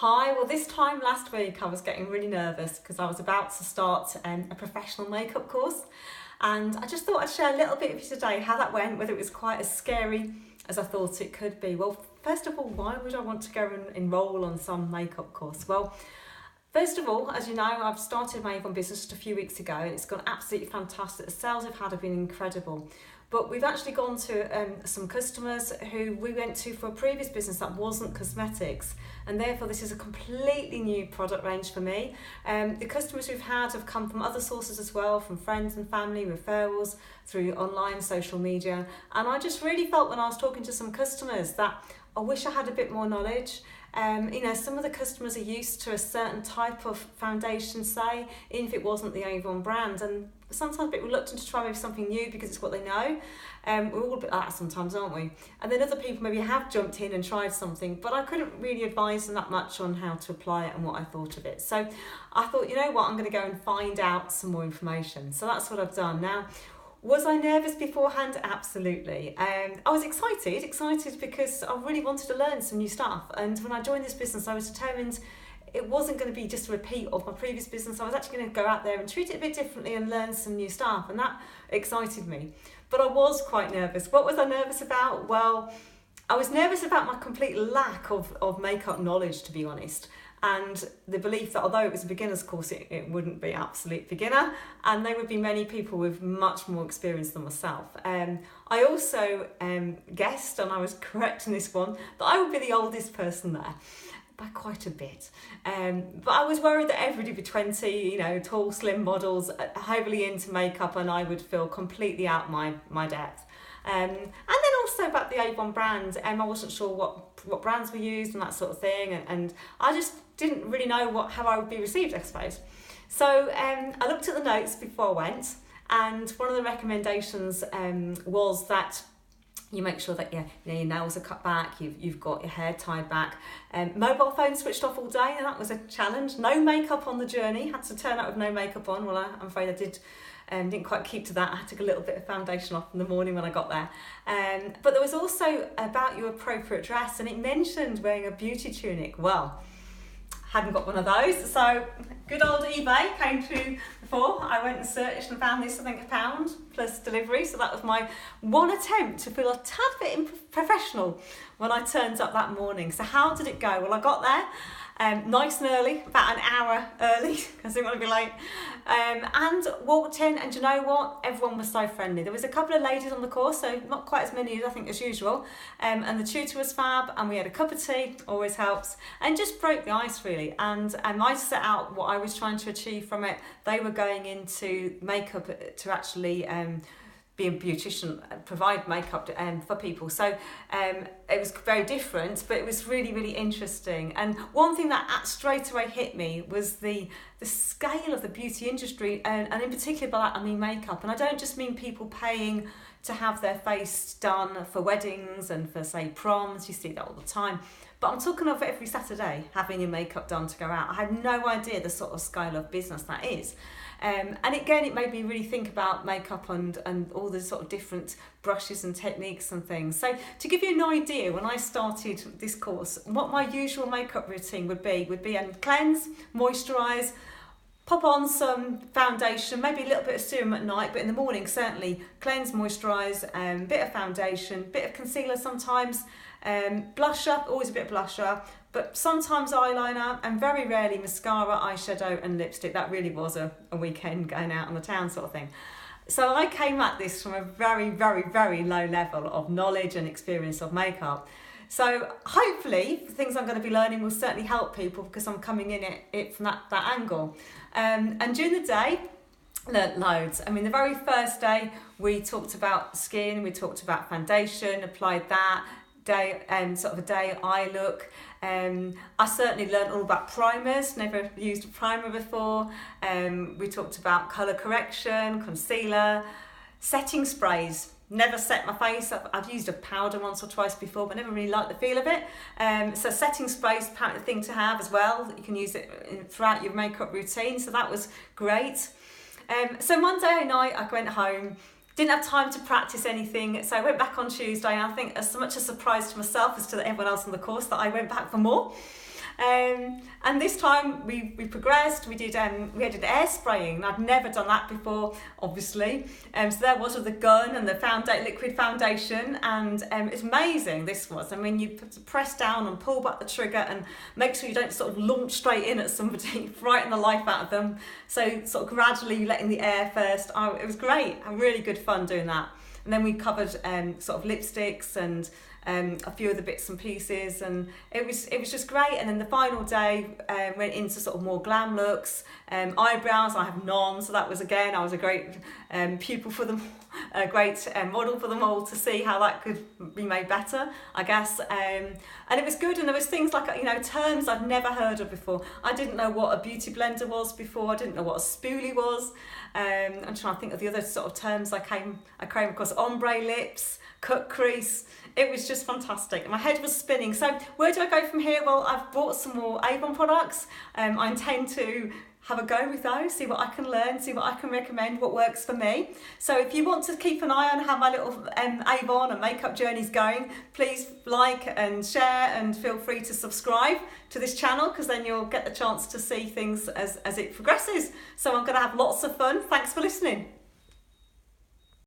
Hi, well this time last week I was getting really nervous because I was about to start a professional makeup course, and I just thought I'd share a little bit with you today how that went, whether it was quite as scary as I thought it could be. Well, first of all, why would I want to go and enrol on some makeup course? Well, first of all, as you know, I've started my Avon Business just a few weeks ago and it's gone absolutely fantastic. The sales I've had have been incredible. But we've actually gone to some customers who we went to for a previous business that wasn't cosmetics, and therefore this is a completely new product range for me. The customers we've had have come from other sources as well, from friends and family, referrals, through online social media, and I just really felt when I was talking to some customers that I wish I had a bit more knowledge. Some of the customers are used to a certain type of foundation, say, even if it wasn't the Avon brand, and sometimes a bit reluctant to try maybe something new because it's what they know. We're all a bit like that sometimes, aren't we? And then other people maybe have jumped in and tried something, but I couldn't really advise them that much on how to apply it and what I thought of it. So I thought, you know what, I'm going to go and find out some more information. So that's what I've done. Now, was I nervous beforehand? Absolutely. I was excited because I really wanted to learn some new stuff. And when I joined this business, I was determined it wasn't going to be just a repeat of my previous business. I was actually going to go out there and treat it a bit differently and learn some new stuff. And that excited me. But I was quite nervous. What was I nervous about? Well, I was nervous about my complete lack of makeup knowledge, to be honest. And the belief that although it was a beginner's course, it wouldn't be absolute beginner, and there would be many people with much more experience than myself. I also guessed, and I was correct in this one, that I would be the oldest person there by quite a bit. But I was worried that everybody would be 20, tall, slim models, heavily into makeup, and I would feel completely out my depth. And then also about the Avon brand, I wasn't sure what brands were used and that sort of thing, and I just didn't really know how I would be received, I suppose. So I looked at the notes before I went, and one of the recommendations was that you make sure that your nails are cut back, you've got your hair tied back, mobile phone switched off all day, and that was a challenge. No makeup on the journey, had to turn out with no makeup on. Well, I'm afraid I didn't quite keep to that. I took a little bit of foundation off in the morning when I got there. But there was also about your appropriate dress, and it mentioned wearing a beauty tunic. Well, hadn't got one of those, so good old eBay came through before. I went and searched and found this, I think, £1 plus delivery, so that was my one attempt to feel a tad bit professional when I turned up that morning. So how did it go? Well, I got there nice and early, about an hour early, because I didn't want to be late, and walked in, and you know what? Everyone was so friendly. There was a couple of ladies on the course, so not quite as many as I think as usual, and the tutor was fab, and we had a cup of tea, always helps, and just broke the ice really, and I set out what I was trying to achieve from it. They were going into makeup to actually be a beautician, provide makeup for people. So it was very different, but it was really, really interesting. And one thing that straight away hit me was the scale of the beauty industry, and in particular by that I mean makeup. And I don't just mean people paying to have their face done for weddings and for, say, proms. You see that all the time. But I'm talking of every Saturday having your makeup done to go out. I had no idea the sort of scale of business that is. And again, it made me really think about makeup and all the sort of different brushes and techniques and things. So to give you an idea, when I started this course, what my usual makeup routine would be cleanse, moisturise, pop on some foundation, maybe a little bit of serum at night, but in the morning certainly cleanse, moisturise, bit of foundation, bit of concealer sometimes, blusher, always a bit of blusher, but sometimes eyeliner, and very rarely mascara, eyeshadow and lipstick. That really was a weekend going out on the town sort of thing. So I came at this from a very, very, very low level of knowledge and experience of makeup. So hopefully the things I'm going to be learning will certainly help people, because I'm coming in it from that angle. And during the day, learnt loads. I mean, the very first day we talked about skin, we talked about foundation, applied that day, sort of a day eye look. I certainly learnt all about primers, never used a primer before. We talked about colour correction, concealer, setting sprays. Never set my face. I've used a powder once or twice before, but never really liked the feel of it. So setting sprays, apparently a thing to have as well. You can use it throughout your makeup routine, so that was great. So Monday night I went home, didn't have time to practice anything, so I went back on Tuesday, and I think as much a surprise to myself as to everyone else on the course that I went back for more. And this time we progressed. We did air spraying, and I'd never done that before, obviously. So there was with the gun and the liquid foundation, and it's amazing. This was. I mean, you press down and pull back the trigger, and make sure you don't sort of launch straight in at somebody, frighten the life out of them. So sort of gradually letting the air first. It was great and really good fun doing that. And then we covered sort of lipsticks and a few other bits and pieces, and it was just great. And then the final day went into sort of more glam looks, eyebrows. I have none, so that was, again, I was a great pupil for them, a great model for them all to see how that could be made better, I guess. And it was good, and there was things like, you know, terms I'd never heard of before. I didn't know what a beauty blender was before. I didn't know what a spoolie was. I'm trying to think of the other sort of terms I came across. Ombre lips, cut crease. It was just fantastic. My head was spinning. So where do I go from here? Well, I've bought some more Avon products. I intend to have a go with those, see what I can learn, see what I can recommend, what works for me. So if you want to keep an eye on how my little Avon and makeup journey's going, please like and share, and feel free to subscribe to this channel, because then you'll get the chance to see things as it progresses. So I'm going to have lots of fun. Thanks for listening.